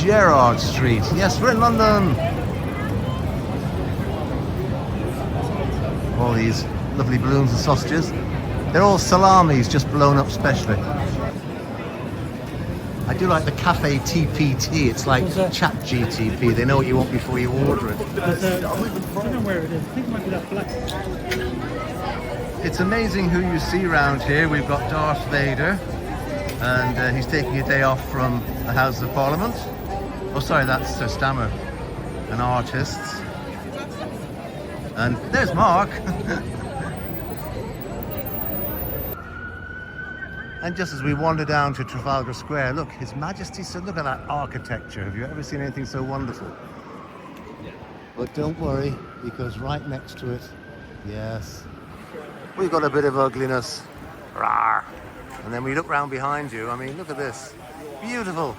Gerrard Street. Yes, we're in London. All these lovely balloons and sausages. They're all salamis, just blown up specially. I do like the Cafe TPT. It's like Chat GTP. They know what you want before you order it. I don't know where it is. I think it might be that black. It's amazing who you see around here. We've got Darth Vader, and he's taking a day off from the Houses of Parliament. Oh, sorry, that's Sir Stammer, an artist. And there's Mark. And just as we wander down to Trafalgar Square, look, His Majesty said, look at that architecture. Have you ever seen anything so wonderful? But don't worry, because right next to it, yes, we've got a bit of ugliness. Rawr. And then we look round behind you. I mean, look at this. Beautiful.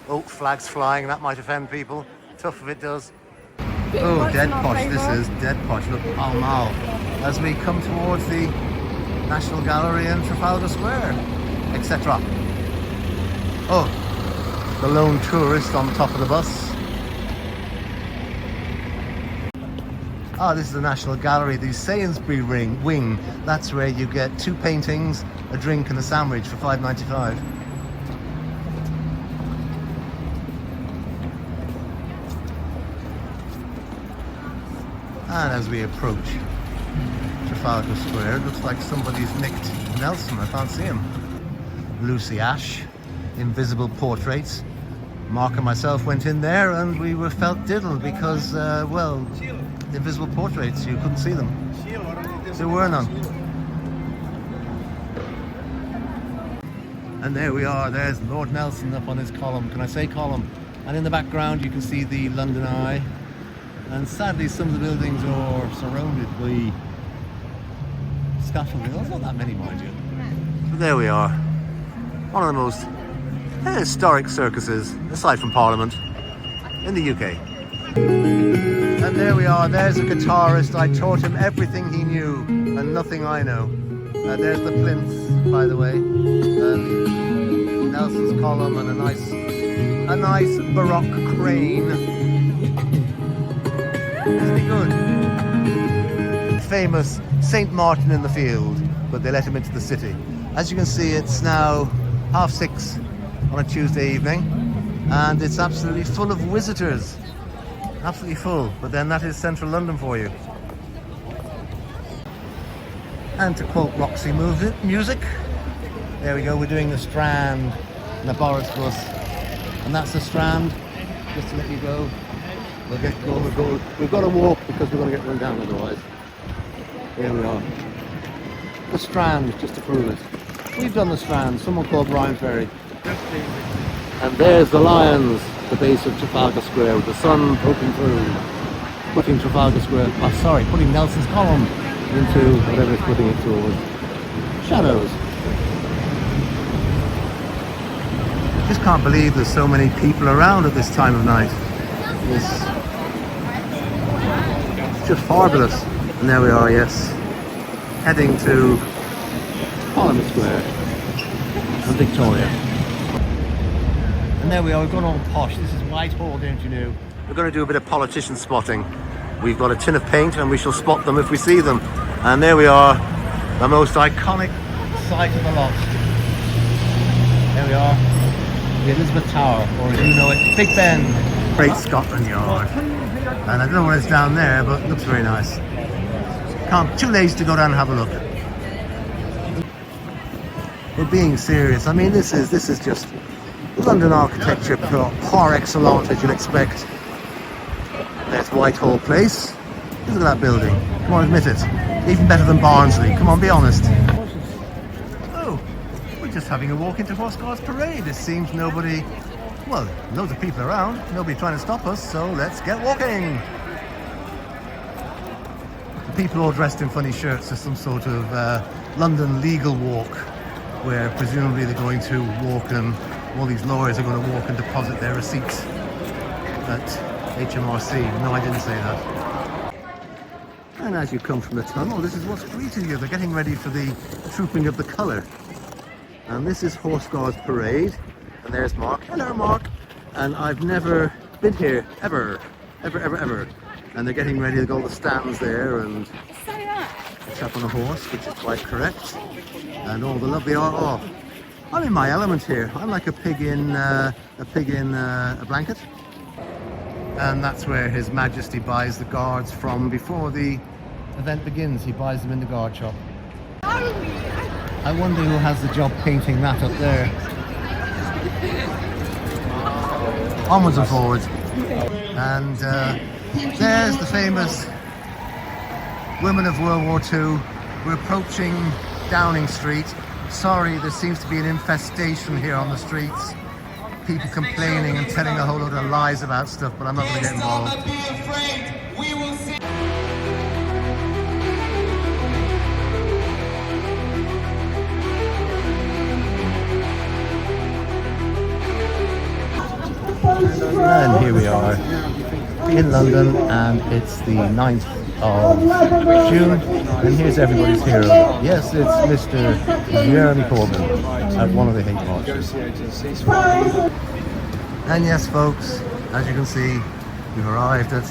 Oak flags flying. That might offend people. Tough if it does. Oh, dead posh. This is dead posh. Look, Pall Mall. As we come towards the National Gallery and Trafalgar Square, etc. Oh, the lone tourist on top of the bus. Ah, this is the National Gallery, the Sainsbury wing. That's where you get 2 paintings, a drink and a sandwich for £5.95. And as we approach Trafalgar Square, it looks like somebody's nicked Nelson. I can't see him. Lucy Ash, Invisible Portraits. Mark and myself went in there and we were felt diddled because, well, invisible portraits, you couldn't see them. There were none. And there we are, there's Lord Nelson up on his column. Can I say column? And in the background you can see the London Eye. And sadly some of the buildings are surrounded by scaffolding. There's not that many, mind you. But there we are. One of the most historic circuses, aside from Parliament, in the UK. And there we are, there's a guitarist. I taught him everything he knew and nothing I know. There's the plinth, by the way. Nelson's column and a nice Baroque crane. Isn't he good? Famous St. Martin in the Field, but they let him into the city. As you can see, it's now 6:30 on a Tuesday evening, and it's absolutely full of visitors. Absolutely full, but then that is central London for you. And to quote Roxy music, there we go, we're doing the Strand in a Boris bus, and that's the Strand, just to let you go. We'll get going, we've got to walk because we're going to get run down otherwise. Here we are. The Strand, just to prove it. We've done the Strand, someone called Brian Ferry. And there's the Lions, the base of Trafalgar Square, with the sun poking through. Putting Trafalgar Square, putting Nelson's column into whatever it's putting it towards. Shadows. Just can't believe there's so many people around at this time of night. It's just fabulous. And there we are, yes. Heading to Parliament Square and Victoria. And there we are, we've gone all posh. This is Whitehall, don't you know? We're going to do a bit of politician spotting. We've got a tin of paint and we shall spot them if we see them. And there we are, the most iconic sight of the lot. There we are, the Elizabeth Tower, or as you know it, Big Ben. Great Scotland Yard. And I don't know what it's down there, but it looks very nice. Too lazy to go down and have a look. We're being serious. I mean, this is just London architecture par excellence, as you'd expect. There's Whitehall Place. Look at that building. Come on, admit it. Even better than Barnsley. Come on, be honest. Oh, we're just having a walk into Horse Guards Parade. It seems nobody, well, loads of people around. Nobody trying to stop us, so let's get walking. The people all dressed in funny shirts are some sort of London legal walk, where presumably they're going to walk and all these lawyers are going to walk and deposit their receipts at HMRC. No, I didn't say that. And as you come from the tunnel, this is what's greeting you. They're getting ready for the trooping of the colour. And this is Horse Guards Parade. And there's Mark. Hello, Mark. and I've never been here ever. And they're getting ready to go to the stands there, and a chap on a horse, which is quite correct, and all the lovely art. Oh, I'm in my element here. I'm like a pig in a blanket. And that's where His Majesty buys the guards from before the event begins. He buys them in the guard shop. I wonder who has the job painting that up there. Onwards and forwards. And there's the famous women of World War II. We're approaching Downing Street. Sorry, there seems to be an infestation here on the streets. People complaining and telling a whole load of lies about stuff, but I'm not going to get involved. Be afraid. We will see. And here we are in London, and it's the 9th of June, and here's everybody's hero. Yes, it's Mr. Jeremy Corbyn at one of the hate marches. And yes, folks, as you can see, we've arrived at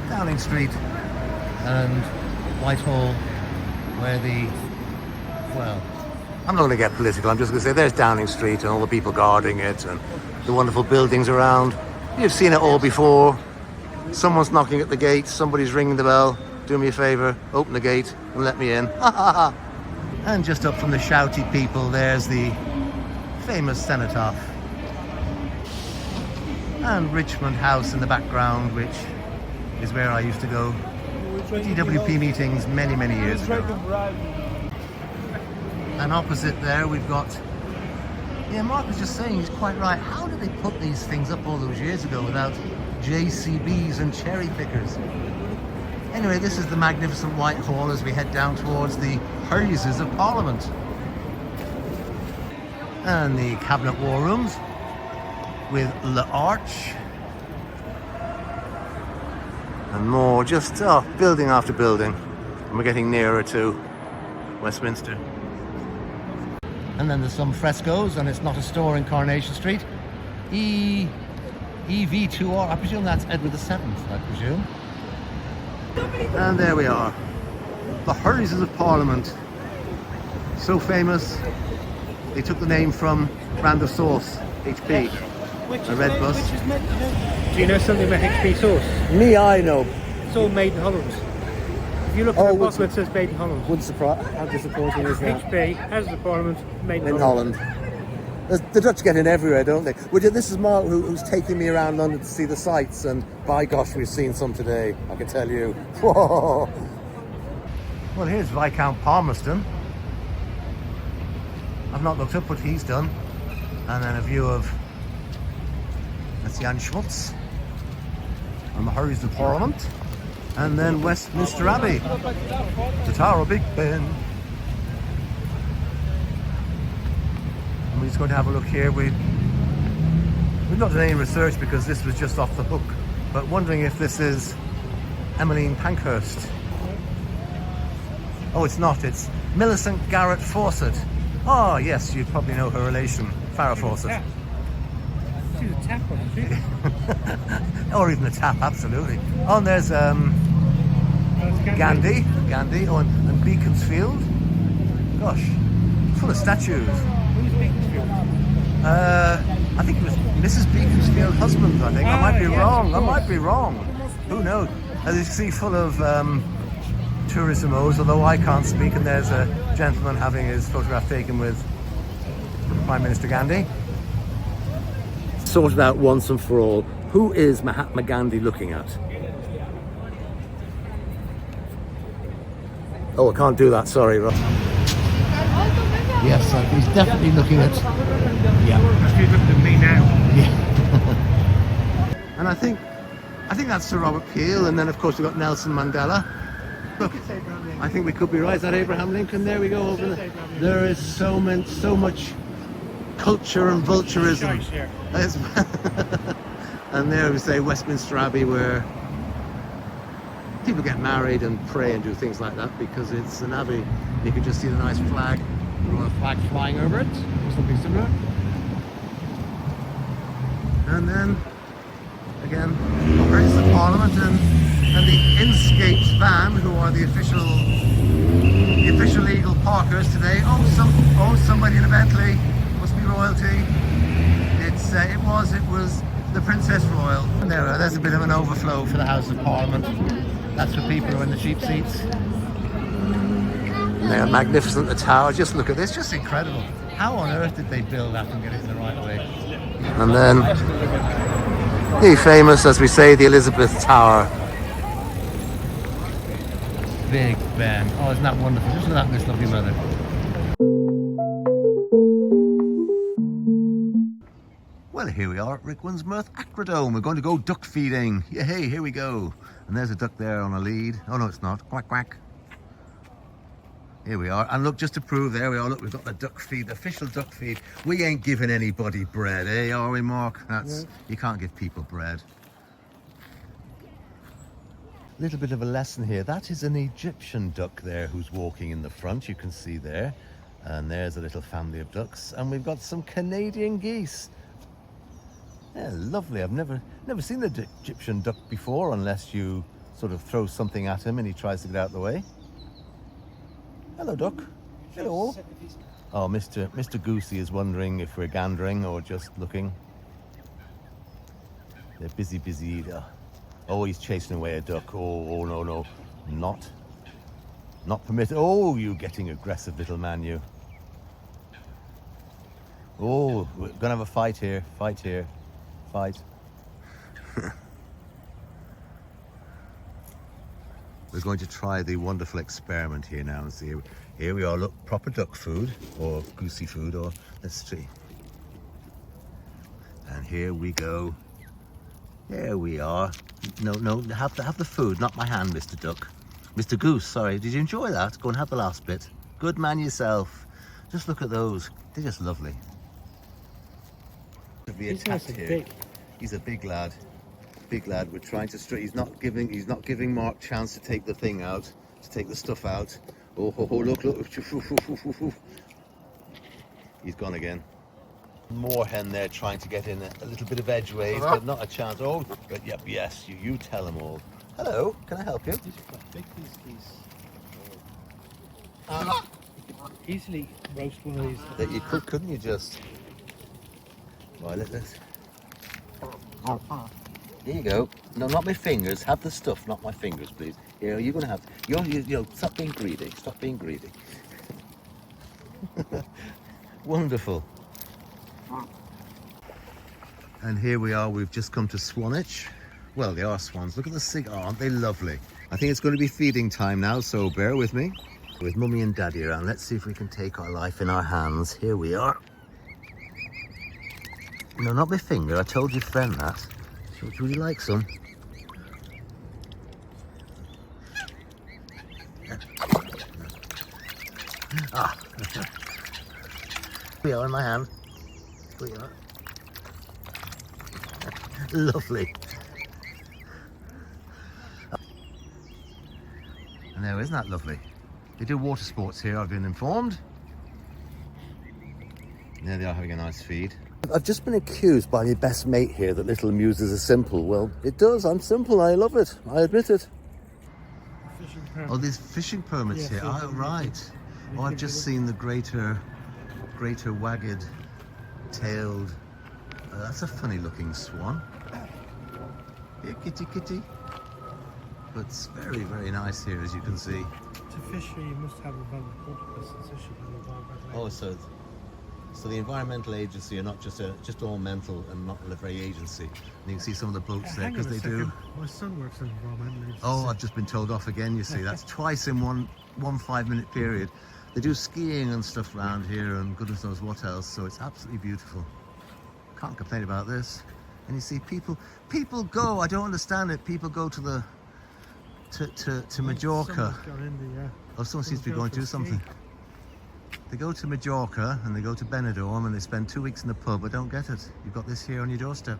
Downing Street and Whitehall, where well, I'm not going to get political, I'm just going to say there's Downing Street and all the people guarding it and the wonderful buildings around. You've seen it all before. Someone's knocking at the gate, somebody's ringing the bell. Do me a favour, open the gate and let me in. And just up from the shouty people, there's the famous cenotaph. And Richmond House in the background, which is where I used to go to DWP meetings many, many years ago. And opposite there we've got, yeah, Mark was just saying, he's quite right. How did they put these things up all those years ago without JCBs and cherry pickers? Anyway, this is the magnificent Whitehall as we head down towards the Houses of Parliament. And the Cabinet War Rooms with L'Arch. And more, just building after building. And we're getting nearer to Westminster. And then there's some frescoes, and it's not a store in Coronation Street. EV2R, I presume that's Edward VII, I presume. And there we are, the Houses of Parliament. So famous, they took the name from brand of sauce, HP, a red bus. Do you know something about HP sauce? Me, I know. It's all made in Holland. If you look at the bottle, it says made in Holland. Wouldn't surprise. How disappointing is that? HP, Houses of Parliament, made in Holland. The Dutch get in everywhere, don't they? This is Mark who's taking me around London to see the sights, and by gosh, we've seen some today, I can tell you. Whoa. Well, here's Viscount Palmerston. I've not looked up what he's done. And then a view of, that's Jan Schmutz and the Houses of Parliament. And then Westminster Abbey, the Tower of Big Ben. And we're just going to have a look here. We've not done any research because this was just off the hook, but wondering if this is Emmeline Pankhurst. Oh, it's not, it's Millicent Garrett Fawcett. Oh yes, you probably know her relation, Farrah Fawcett. She's a tap on it, or even a tap, absolutely. Oh, and there's Gandhi, oh, and Beaconsfield. Gosh, full of statues. Who's Beaconsfield? I think it was Mrs. Beaconsfield's husband, I think. I might be wrong. Who knows? As you see, full of tourismos, although I can't speak, and there's a gentleman having his photograph taken with Prime Minister Gandhi. Sorted out once and for all, who is Mahatma Gandhi looking at? Oh, I can't do that, sorry, Rob. Yes, he's definitely looking at... Yeah. He's looking at me now. Yeah. And I think that's Sir Robert Peel, and then of course we've got Nelson Mandela. Look, I think we could be right. Is that Abraham Lincoln? There we go. Over there. There is so much culture and vulturism. And there we say Westminster Abbey, where people get married and pray and do things like that because it's an abbey. You can just see the nice flag, the royal flag flying over it, or something similar. And then, again, operates the Parliament and the Inscapes van, who are the official legal parkers today. Oh, somebody in a Bentley. Must be royalty. It was the Princess Royal. And there's a bit of an overflow for the House of Parliament. That's for people who are in the cheap seats. They're magnificent, the tower. Just look at this, just incredible. How on earth did they build that and get it in the right way? And then, the famous, as we say, the Elizabeth Tower. Big Ben. Oh, isn't that wonderful? Just look at that in this lovely weather. Well, here we are at Rickmansworth Aquadome. We're going to go duck feeding. Yay, here we go. And there's a duck there on a lead. Oh, no, it's not. Quack, quack. Here we are. And look, just to prove, there we are. Look, we've got the duck feed, the official duck feed. We ain't giving anybody bread, eh, are we, Mark? You can't give people bread. Little bit of a lesson here. That is an Egyptian duck there who's walking in the front. You can see there. And there's a little family of ducks. And we've got some Canadian geese. Yeah, lovely. I've never seen the Egyptian duck before, unless you sort of throw something at him and he tries to get out of the way. Hello, duck. Hello. Oh, Mr. Goosey is wondering if we're gandering or just looking. They're busy. Oh, he's chasing away a duck. Oh, no. Not permitted. Oh, you getting aggressive, little man, you. Oh, we're gonna have a fight here. Fight. We're going to try the wonderful experiment here now and see. Here we are, look, proper duck food or goosey food, or let's see. And here we go. There we are. No, have the food, not my hand, Mr. Duck. Mr. Goose, sorry. Did you enjoy that? Go and have the last bit. Good man yourself. Just look at those. They're just lovely. He's nice and big. He's a big lad. We're trying to he's not giving Mark chance to take the thing out, to take the stuff out. Oh, look. He's gone again. Moorhen there trying to get in a little bit of edgeways, but not a chance. Oh, but yep, yes, you tell them all. Hello, can I help you? These are quite big, these. Easily roast one of these. That you could, couldn't you just? Right, let's. Here you go. No, not my fingers. Have the stuff, not my fingers, please. You're going to have. You stop being greedy. Stop being greedy. Wonderful. And here we are. We've just come to Swanage. Well, they are swans. Look at the cigar. Aren't they lovely? I think it's going to be feeding time now, so bear with me. With Mummy and Daddy around, let's see if we can take our life in our hands. Here we are. No, not my finger. I told your friend that. Would you like some? Ah. We are in my hand. We are. Lovely. And there, isn't that lovely? They do water sports here, I've been informed. There they are having a nice feed. I've just been accused by my best mate here that little amuses are simple. Well, it does. I'm simple. I love it. I admit it. Oh, there's fishing permits here. Oh, right. Oh, I've just seen the greater wagged tailed. That's a funny looking swan. Here, kitty. But it's very, very nice here, as you can see. To fish here, you must have a valid water license. Oh, so the environmental agency are not just all mental and not a very agency. And you can see some of the boats there because they do. My son works in environmental agency. Oh, I've just been told off again. You see, that's twice in one 5-minute period. They do skiing and stuff around here, and goodness knows what else. So it's absolutely beautiful. Can't complain about this. And you see, people go. I don't understand it. People go to the to Majorca. Oh, someone seems to be going to do something. They go to Majorca and they go to Benidorm and they spend 2 weeks in the pub. I don't get it. You've got this here on your doorstep.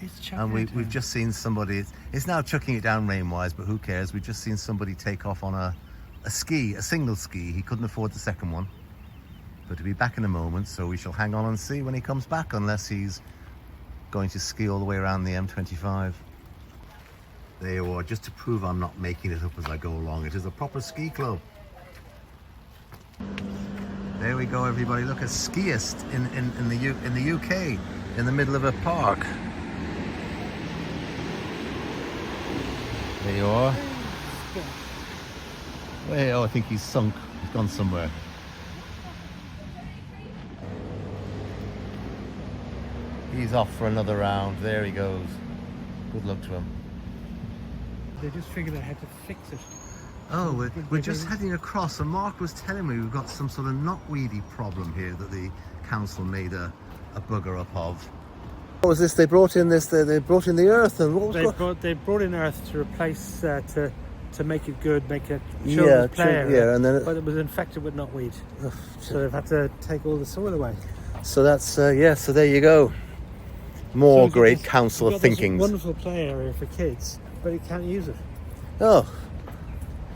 It's Chinatown. And we've just seen somebody. It's now chucking it down rain-wise, but who cares? We've just seen somebody take off on a single ski. He couldn't afford the second one. But he'll be back in a moment, so we shall hang on and see when he comes back, unless he's going to ski all the way around the M25. There you are, just to prove I'm not making it up as I go along. It is a proper ski club. There we go, everybody. Look, a skiist in the UK, in the middle of a park. There you are. Oh, I think he's sunk. He's gone somewhere. He's off for another round. There he goes. Good luck to him. They just figured out how to fix it. Oh, we're just heading across, and Mark was telling me we've got some sort of knotweedy problem here that the council made a bugger up of. What was this? They brought in this. They brought in the earth, and what was they brought in earth to replace to make it good, make it children's play area, and then but it was infected with knotweed, so they've had to take all the soil away. So that's So there you go. More great council thinkings. Wonderful play area for kids, but you can't use it. Oh,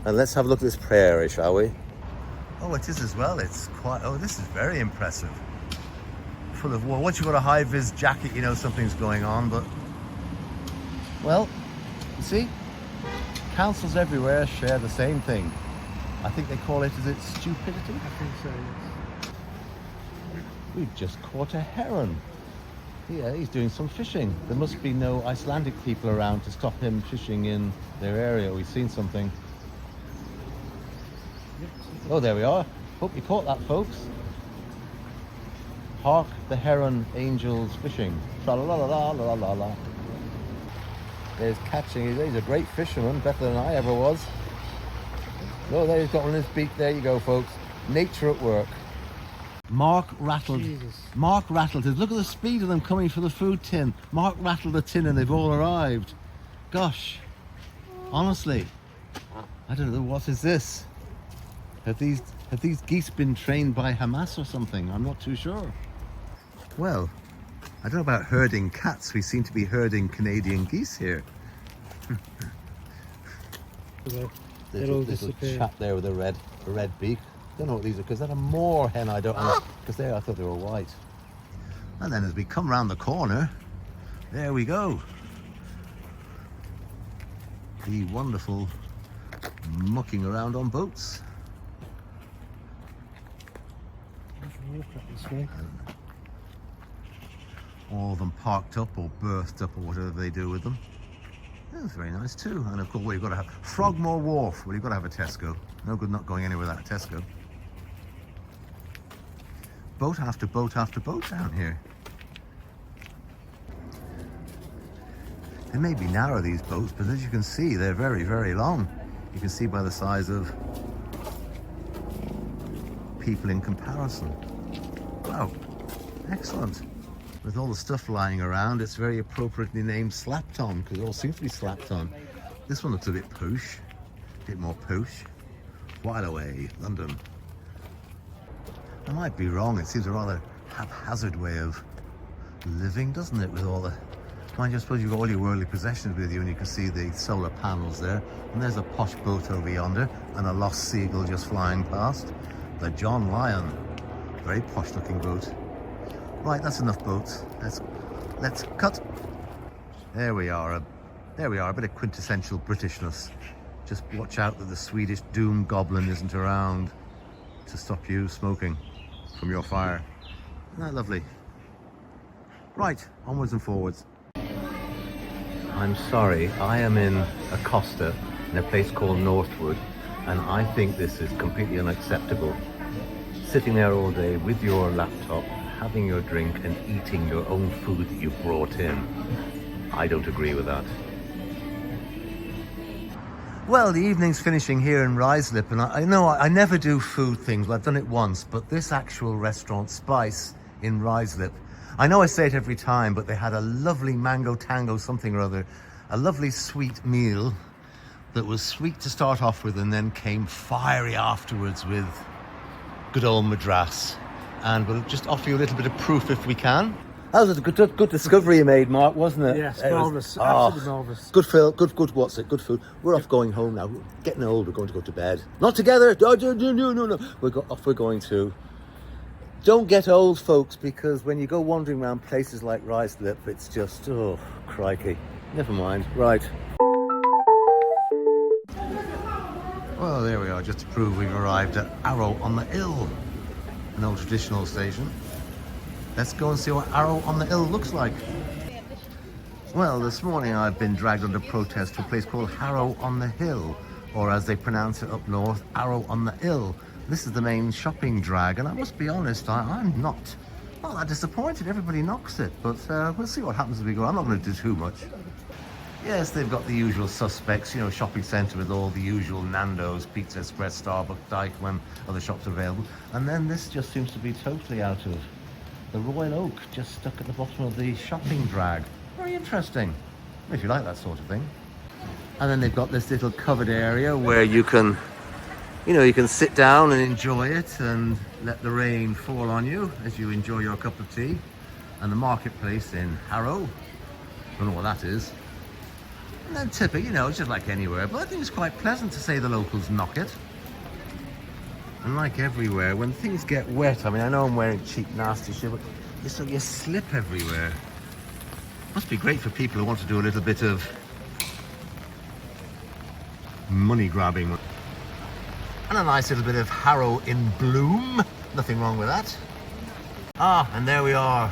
and let's have a look at this play area, shall we? Oh, it is as well. It's quite. Oh, this is very impressive. Full of. Well, once you've got a high-vis jacket, you know something's going on. But well, you see, councils everywhere share the same thing. I think they call it. Is it stupidity? I think so. Yes. We've just caught a heron. Yeah, he's doing some fishing. There must be no Icelandic people around to stop him fishing in their area. We've seen something. Oh, there we are. Hope you caught that, folks. Hark the heron angels fishing. Tra-la-la-la-la-la-la. There's catching. He's a great fisherman, better than I ever was. Oh, there he's got one in his beak. There you go, folks. Nature at work. Mark rattled. Jesus. Mark rattled his. Look at the speed of them coming for the food tin. Mark rattled the tin and they've all arrived. Gosh, honestly, I don't know, what is this? Have these geese been trained by Hamas or something? I'm not too sure. Well, I don't know about herding cats. We seem to be herding Canadian geese here. Little chap there with a red beak. Don't know what these are, because they're a moor hen. I don't know, because I thought they were white. And then as we come round the corner, there we go. The wonderful mucking around on boats. All of them parked up or berthed up or whatever they do with them. That's very nice too. And of course, well, you've got to have Frogmore Wharf. Well, you've got to have a Tesco. No good not going anywhere without a Tesco. Boat after boat after boat down here. They may be narrow, these boats, but as you can see, they're very, very long. You can see by the size of people in comparison. Wow, excellent. With all the stuff lying around, it's very appropriately named Slapped On, because it all seems to be slapped on. This one looks a bit poosh, a bit more poosh. While away, London. I might be wrong, it seems a rather haphazard way of living, doesn't it, with all the... Mind you, I suppose you've got all your worldly possessions with you and you can see the solar panels there. And there's a posh boat over yonder and a lost seagull just flying past. The John Lyon. Very posh looking boat. Right, that's enough boats. Let's cut. There we are, a bit of quintessential Britishness. Just watch out that the Swedish doom goblin isn't around to stop you smoking from your fire. Isn't that lovely? Right, onwards and forwards. I'm sorry, I am in a Costa in a place called Northwood, and I think this is completely unacceptable. Sitting there all day with your laptop, having your drink and eating your own food that you've brought in. I don't agree with that. Well, the evening's finishing here in Ruislip, and I know I never do food things. Well, I've done it once, but this actual restaurant, Spice, in Ruislip, I know I say it every time, but they had a lovely mango tango something or other, a lovely sweet meal that was sweet to start off with and then came fiery afterwards with good old Madras. And we'll just offer you a little bit of proof if we can. That was a good discovery you made, Mark, wasn't it? Yes, marvellous, absolutely marvellous. Good film, good, what's it, good food. We're off going home now. We're getting old, we're going to go to bed. Not together, no. We're going to Don't get old, folks, because when you go wandering around places like Ruislip, it's just, oh, crikey. Never mind. Right. Well, there we are, just to prove we've arrived at Harrow on the Hill, an old traditional station. Let's go and see what Harrow on the Hill looks like. Well, this morning I've been dragged under protest to a place called Harrow on the Hill, or as they pronounce it up north, Harrow on the Hill. This is the main shopping drag, and I must be honest, I'm not that disappointed. Everybody knocks it, but we'll see what happens as we go. I'm not going to do too much. Yes, they've got the usual suspects, you know, shopping centre with all the usual Nando's, Pizza Express, Starbucks, Dyke, when other shops are available. And then this just seems to be totally out of the Royal Oak, just stuck at the bottom of the shopping drag. Very interesting, if you like that sort of thing. And then they've got this little covered area where you can, you know, you can sit down and enjoy it and let the rain fall on you as you enjoy your cup of tea. And the marketplace in Harrow, don't know what that is. And then typically, you know, it's just like anywhere, but I think it's quite pleasant to say the locals knock it. And like everywhere, when things get wet, I mean, I know I'm wearing cheap, nasty shit, but you slip everywhere. Must be great for people who want to do a little bit of money grabbing. And a nice little bit of Harrow in bloom. Nothing wrong with that. Ah, and there we are.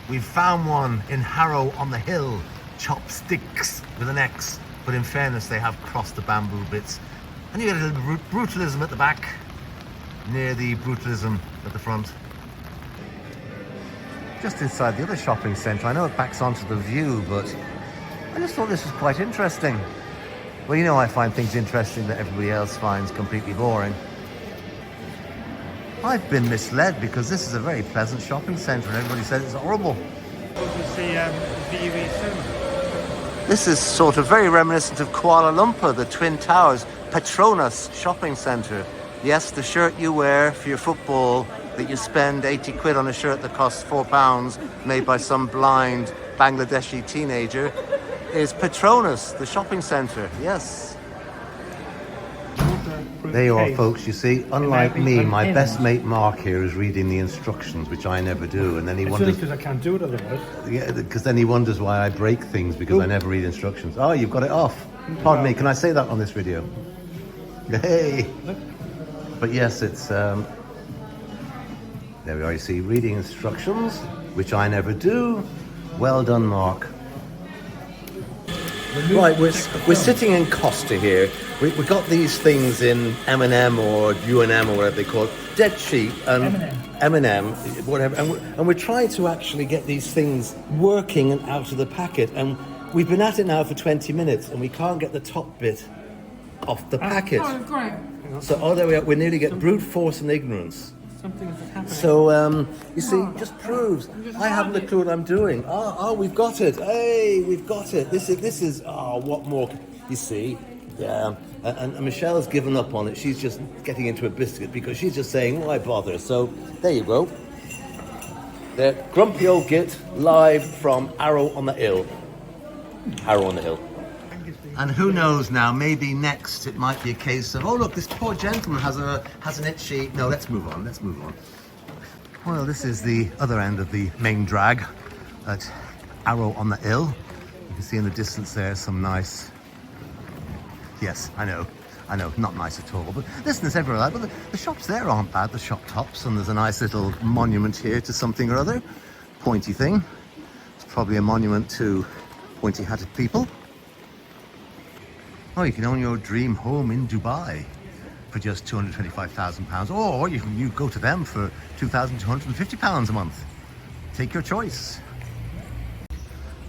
We've found one in Harrow on the Hill. Chopsticks with an X, but in fairness they have crossed the bamboo bits, and you get a little brutalism at the back near the brutalism at the front. Just inside the other shopping centre, I know it backs onto the view, but I just thought this was quite interesting. Well, you know, I find things interesting that everybody else finds completely boring. I've been misled because this is a very pleasant shopping centre and everybody said it's horrible. You see VUE soon. This is sort of very reminiscent of Kuala Lumpur, the Twin Towers, Petronas shopping centre. Yes, the shirt you wear for your football, that you spend 80 quid on a shirt that costs £4, made by some blind Bangladeshi teenager, is Petronas, the shopping centre, yes. There you are, folks, you see, unlike me, my best mate Mark here is reading the instructions, which I never do, and then he wonders... It's because I can't do it otherwise. Yeah, because then he wonders why I break things, because I never read instructions. Oh, you've got it off. Pardon me, can I say that on this video? Hey! But yes, it's... There we are, you see, reading instructions, which I never do. Well done, Mark. Right, we're sitting in Costa here. We got these things in M&M or UNM or whatever they call it, dead cheap, and M&M, whatever. And we're trying to actually get these things working and out of the packet. And we've been at it now for 20 minutes, and we can't get the top bit off the packet. Oh, great. So, there we are. We nearly get brute force and ignorance. Something is happening. So, you see, just proves I haven't a clue what I'm doing. Oh, we've got it. Hey, we've got it. This is, what more? You see, yeah. And Michelle's given up on it. She's just getting into a biscuit because she's just saying, why bother? So, there you go. The grumpy old git live from Harrow on the Hill. Harrow on the Hill. And who knows now, maybe next it might be a case of, oh look, this poor gentleman has an itchy... No, let's move on. Well, this is the other end of the main drag at Harrow on the Hill. You can see in the distance there some nice... Yes, I know, not nice at all. But listen, there's everywhere like, but the shops there aren't bad, the shop tops, and there's a nice little monument here to something or other. Pointy thing. It's probably a monument to pointy-hatted people. Oh, you can own your dream home in Dubai for just £225,000, or you go to them for £2,250 a month. Take your choice.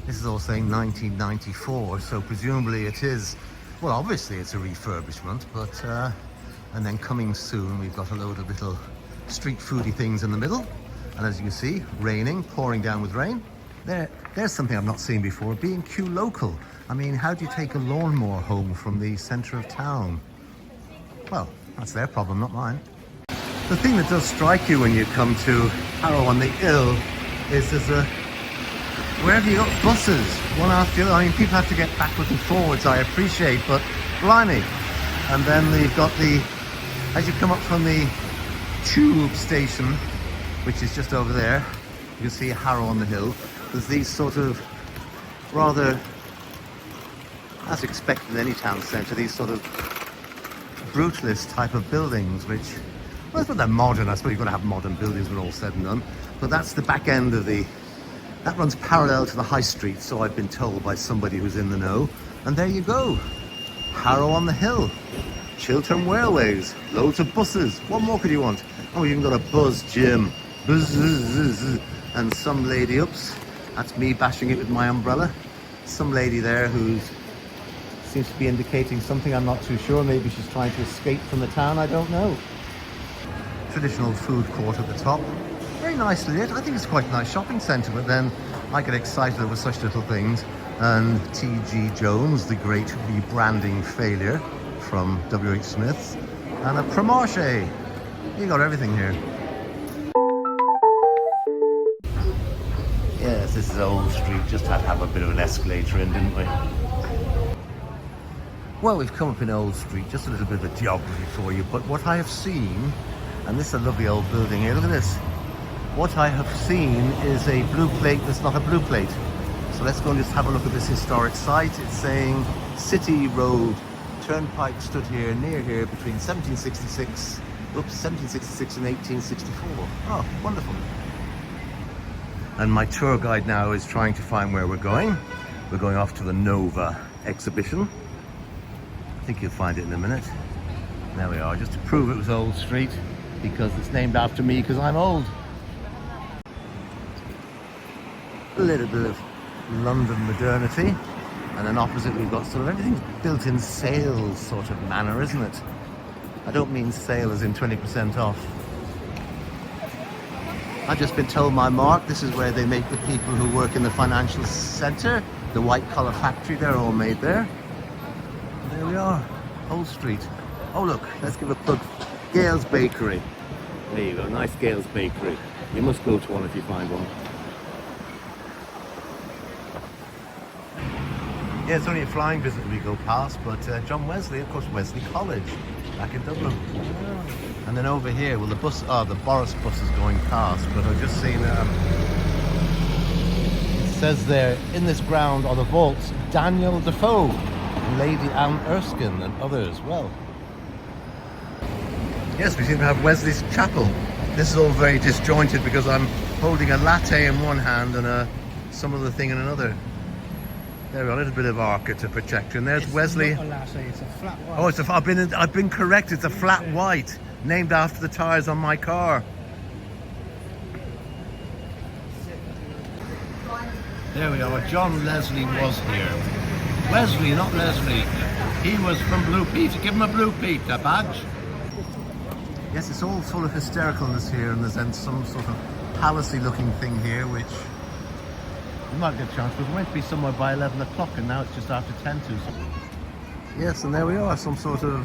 This is all saying 1994, so presumably it is, well, obviously it's a refurbishment, but, and then coming soon, we've got a load of little street foodie things in the middle. And as you can see, raining, pouring down with rain. There's something I've not seen before, B&Q Local. I mean, how do you take a lawnmower home from the centre of town? Well, that's their problem, not mine. The thing that does strike you when you come to Harrow on the Hill is wherever you got buses, one after the other. I mean, people have to get backwards and forwards, I appreciate, but blimey. And then you've got as you come up from the tube station, which is just over there. You can see Harrow on the hill. There's these sort of rather, as expected in any town centre, these sort of brutalist type of buildings, which, well, it's not that modern. I suppose you've got to have modern buildings when all said and done. But that's the back end of that runs parallel to the high street, so I've been told by somebody who's in the know. And there you go. Harrow on the hill. Chiltern Railways. Loads of buses. What more could you want? Oh, you even got a buzz gym. Buzz, and some lady ups. That's me bashing it with my umbrella. Some lady there who seems to be indicating something. I'm not too sure. Maybe she's trying to escape from the town. I don't know. Traditional food court at the top. Very nicely lit. I think it's quite a nice shopping centre, but then I get excited over such little things. And T.G. Jones, the great rebranding failure from W.H. Smith's, and a Promarche. You got everything here. Yes, this is Old Street. Just had to have a bit of an escalator in, didn't we? Well, we've come up in Old Street. Just a little bit of a geography for you. But what I have seen, and this is a lovely old building here. Look at this. What I have seen is a blue plate that's not a blue plate. So let's go and just have a look at this historic site. It's saying City Road. Turnpike stood here, near here, between 1766 and 1864. Oh, wonderful. And my tour guide now is trying to find where we're going. We're going off to the Nova exhibition. I think you'll find it in a minute. There we are, just to prove it was Old Street, because it's named after me because I'm old. A little bit of London modernity. And then opposite we've got sort of everything's built in sales sort of manner, isn't it? I don't mean sale as in 20% off. I've just been told my mark, this is where they make the people who work in the financial centre, the white collar factory, they're all made there. And there we are, Old Street. Oh look, let's give a plug. Gale's Bakery. There you go, nice Gale's Bakery. You must go to one if you find one. Yeah, it's only a flying visit we go past, but John Wesley, of course, Wesley College, back in Dublin. And then over here, well, the Boris bus is going past, but I've just seen, it says there, in this ground are the vaults, Daniel Defoe, Lady Anne Erskine, and others. Well, yes, we seem to have Wesley's Chapel. This is all very disjointed because I'm holding a latte in one hand and some other thing in another. There we are, a little bit of Arca to project, and there's Wesley. It's not a latte, it's a flat white. Oh, I've been correct. It's a flat white, named after the tyres on my car. There we are. John Leslie was here. Wesley, not Leslie. He was from Blue Pete. Give him a Blue Pete, a badge. Yes, it's all full of hystericalness here, and there's then some sort of palacey-looking thing here, which we might get a chance, but we're meant to be somewhere by 11 o'clock, and now it's just after 10 to. Yes, and there we are, some sort of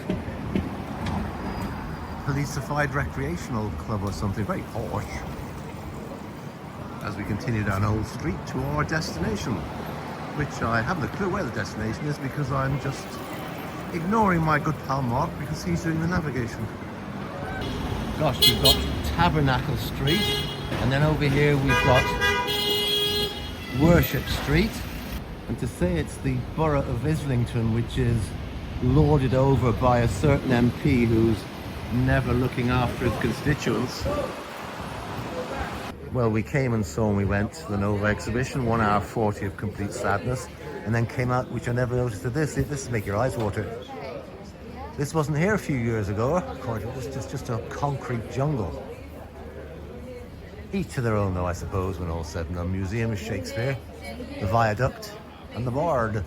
police-ified recreational club or something, very posh. As we continue down Old Street to our destination, which I haven't a clue where the destination is because I'm just ignoring my good pal Mark because he's doing the navigation. Gosh, we've got Tabernacle Street, and then over here we've got Worship Street, and to say it's the borough of Islington, which is lorded over by a certain MP who's never looking after his constituents. Well, we came and saw and we went to the Nova exhibition, 1 hour 40 of complete sadness, and then came out, which I never noticed of this. This will make your eyes water. This wasn't here a few years ago. Of course, it was just a concrete jungle. Each to their own, though, I suppose, when all said and done. Museum of Shakespeare, the Viaduct, and the Bard.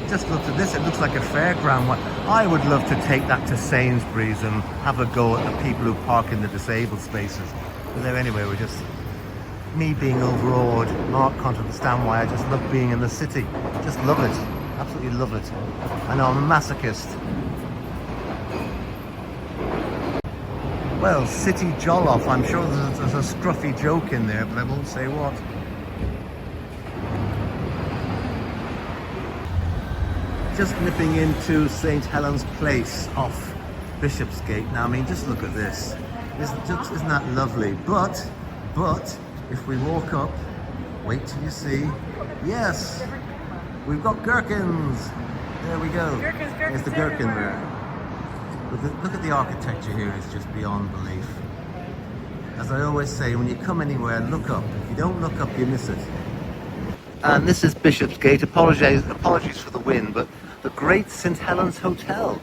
Just looked at this, it looks like a fairground. I would love to take that to Sainsbury's and have a go at the people who park in the disabled spaces. But there anyway, we're just, me being overawed. Mark can't understand why I just love being in the city. Just love it, absolutely love it. I know, I'm a masochist. Well, City Jollof, I'm sure there's a scruffy joke in there, but I won't say what. Just nipping into St. Helens Place off Bishopsgate. Now, I mean, just look at this. Isn't that lovely? But if we walk up, wait till you see. Yes, we've got gherkins. There we go. There's the gherkin there. Look at the architecture here. It's just beyond belief. As I always say, when you come anywhere, look up. If you don't look up, you miss it. And this is Bishopsgate. Apologies for the wind, but the Great St Helens Hotel.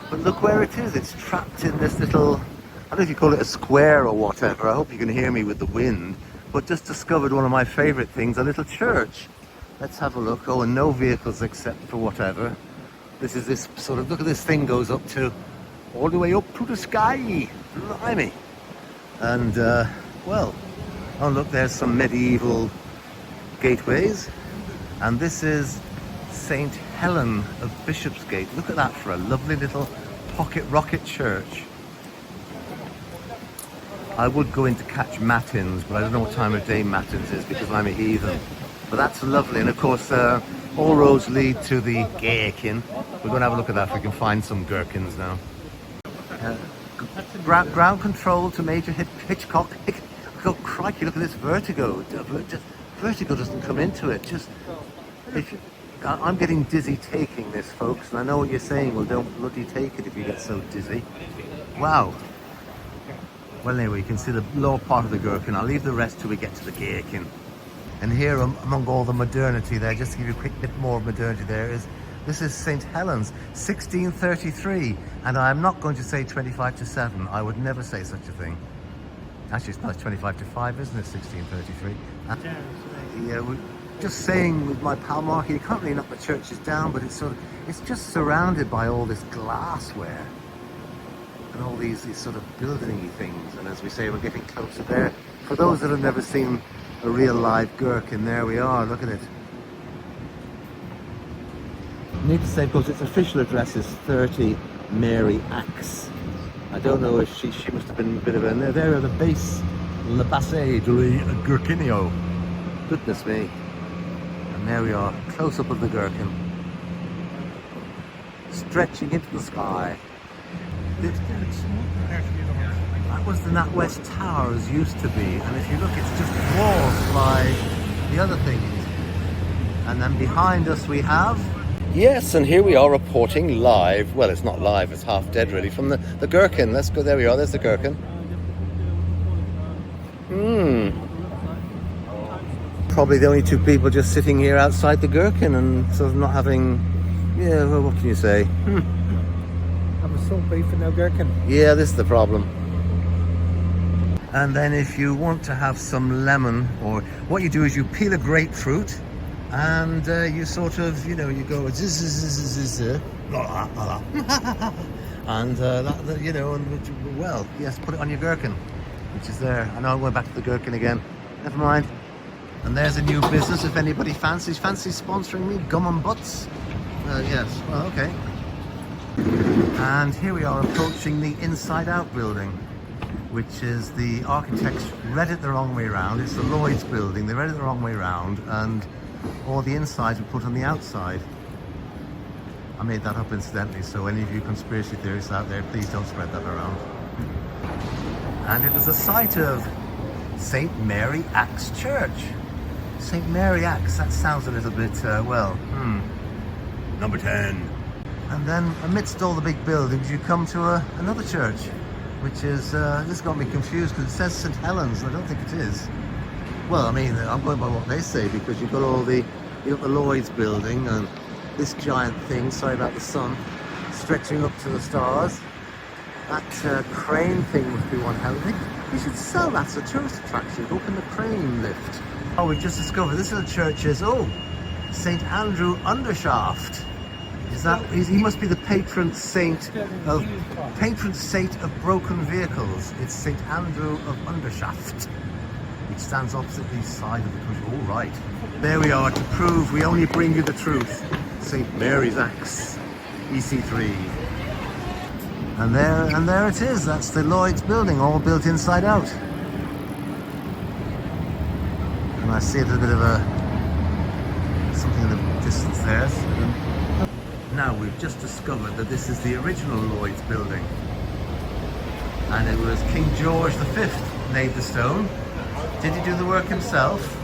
But look where it is. It's trapped in this little, I don't know if you call it a square or whatever. I hope you can hear me with the wind. But just discovered one of my favourite things, a little church. Let's have a look. Oh, and no vehicles except for whatever. This is this sort of, look at this thing goes up to, all the way up to the sky. Blimey. And, well, oh look, there's some medieval gateways. And this is St Helen of Bishopsgate. Look at that for a lovely little pocket rocket church. I would go in to catch matins, but I don't know what time of day matins is because I'm a heathen. But that's lovely, and of course all roads lead to the gherkin. We're going to have a look at that if we can find some gherkins now. Ground control to Major Hitchcock. Oh crikey, look at this vertigo. Just, vertigo doesn't come into it. I'm getting dizzy taking this, folks, and I know what you're saying. Well, don't bloody take it if you get so dizzy. Wow. Well, anyway, you can see the lower part of the gherkin. I'll leave the rest till we get to the gherkin. And here, among all the modernity there, just to give you a quick bit more modernity there, this is St Helens, 1633. And I'm not going to say 25 to 7. I would never say such a thing. Actually, it's not 25 to 5, isn't it, 1633? Yeah, we're just saying with my pal Marky, you can't really knock the churches down, but it's just surrounded by all this glassware. And all these sort of building-y things. And as we say, we're getting closer there. For those that have never seen a real live gherkin, there we are, look at it. I need to say, because its official address is 30 Mary Axe. I don't know if she must have been a bit of a, there at the base, Le Basset de Gherkinio. Goodness me. And there we are, close up of the gherkin. Stretching into the sky. That was the NatWest Towers used to be, and if you look, it's just dwarfed by the other things. And then behind us we have... Yes, and here we are reporting live, well, it's not live, it's half dead really, from the gherkin. Let's go, there we are, there's the gherkin. Probably the only two people just sitting here outside the gherkin and sort of not having, yeah, well, what can you say? I'm a salt beef and no gherkin. Yeah, this is the problem. And then if you want to have some lemon, or what you do is you peel a grapefruit and you sort of, you know, you go and you know, and well, yes, put it on your gherkin, which is there. I know I'm going back to the gherkin again. Never mind. And there's a new business if anybody fancies sponsoring me, Gum and Butts. Yes, well, okay. And here we are approaching the Inside Out building, which is the architects read it the wrong way around. It's the Lloyd's building. They read it the wrong way around, and all the insides were put on the outside. I made that up incidentally, so any of you conspiracy theorists out there, please don't spread that around. And it was the site of St. Mary Axe Church. St. Mary Axe, that sounds a little bit, number 10. And then amidst all the big buildings, you come to another church, which is, this got me confused because it says St. Helens, and I don't think it is. Well, I mean, I'm going by what they say, because you've got you've got the Lloyd's building and this giant thing, sorry about the sun, stretching up to the stars. That crane thing must be one hell of a thing. You should sell that as a tourist attraction. Open the crane lift. Oh, we've just discovered this little church is, St. Andrew Undershaft. Is that, he must be the patron saint of broken vehicles. It's St. Andrew of Undershaft, which stands opposite the side of the country. All right. There we are, to prove we only bring you the truth. St. Mary's Axe, EC3. And there it is. That's the Lloyd's building, all built inside out. And I see a little bit of something in the distance there. Now we've just discovered that this is the original Lloyd's building. And it was King George V laid the stone. Did he do the work himself?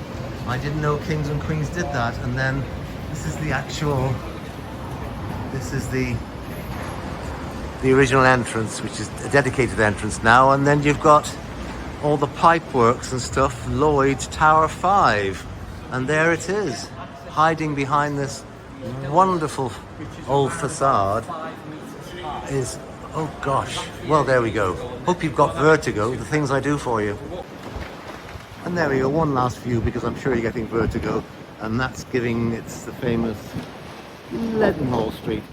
I didn't know kings and queens did that. And then this is the actual, this is the original entrance, which is a dedicated entrance now. And then you've got all the pipeworks and stuff, Lloyd's Tower 5. And there it is, hiding behind this wonderful old facade is, oh gosh, well there we go. Hope you've got vertigo, the things I do for you. And there we go, one last view because I'm sure you're getting vertigo. And that's giving, it's the famous Leadenhall Street.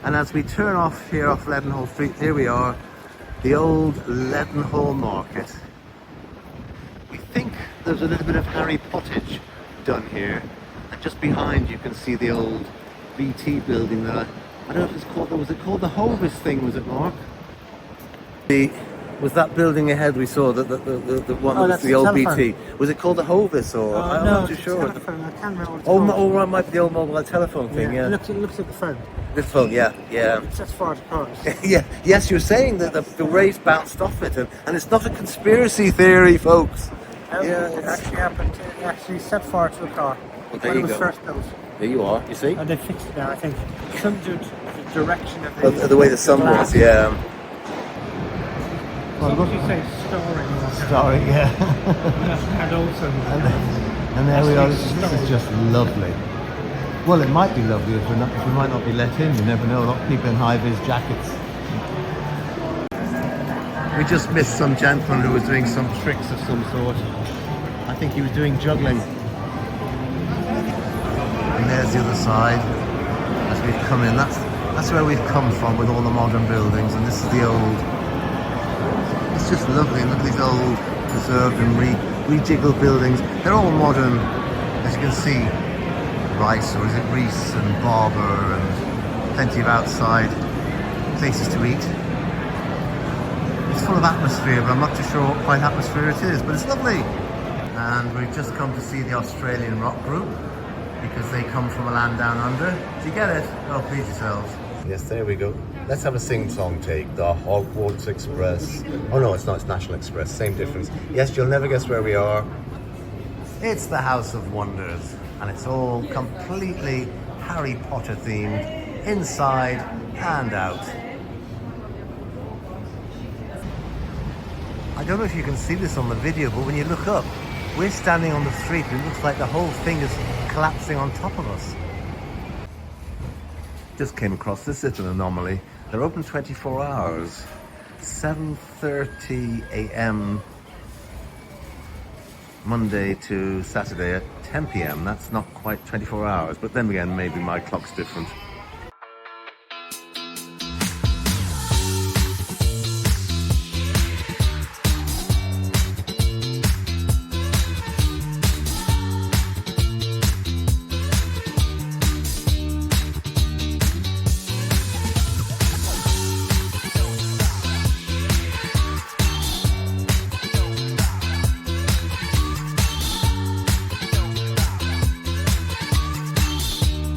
And as we turn off here off Leadenhall Street, here we are, the old Leadenhall Market. We think there's a little bit of Harry Pottage done here. And just behind you can see the old BT building there. I don't know if it's called, was it called the Hovis thing, was it, Mark? Was that building ahead we saw, the one that was the old telephone. BT? Was it called the Hovis or? I'm no, not too sure. Telephone. I can't remember what it's Oh, called. oh, right, might be the old mobile telephone thing, yeah. It looks like the phone. This phone, yeah. It's as far apart. Yeah, yes, you're saying that the rays bounced off it, and it's not a conspiracy theory, folks. It actually happened. It actually set fire to a car Well, there when you it was go. first built. There you are, you see? And they fixed it now, I think. Something to do with the direction of The way the sun was, yeah. Well, what do you say? Starring, yeah. And also. And there we are, this is just lovely. Well, it might be lovely if we might not be let in, you never know, a lot of people in high-vis jackets. We just missed some gentleman who was doing some tricks of some sort. I think he was doing juggling. And there's the other side, as we've come in. That's where we've come from with all the modern buildings, and this is the old. It's just lovely, and look at these old preserved and rejiggled buildings. They're all modern, as you can see. Rice, or is it Reese and Barber, and plenty of outside places to eat. It's full of atmosphere, but I'm not too sure what quite atmosphere it is, but it's lovely. And we've just come to see the Australian rock group because they come from a land down under. Do you get it? Oh, please yourselves. Yes, there we go. Let's have a sing-song take. The Hogwarts Express. Oh no, it's not, it's National Express, same difference. Yes, you'll never guess where we are. It's the House of Wonders. And it's all completely Harry Potter themed, inside and out. I don't know if you can see this on the video, but when you look up, we're standing on the street and it looks like the whole thing is collapsing on top of us. Just came across this little anomaly. They're open 24 hours, 7:30 a.m. Monday to Saturday at 10 p.m. That's not quite 24 hours, but then again, maybe my clock's different.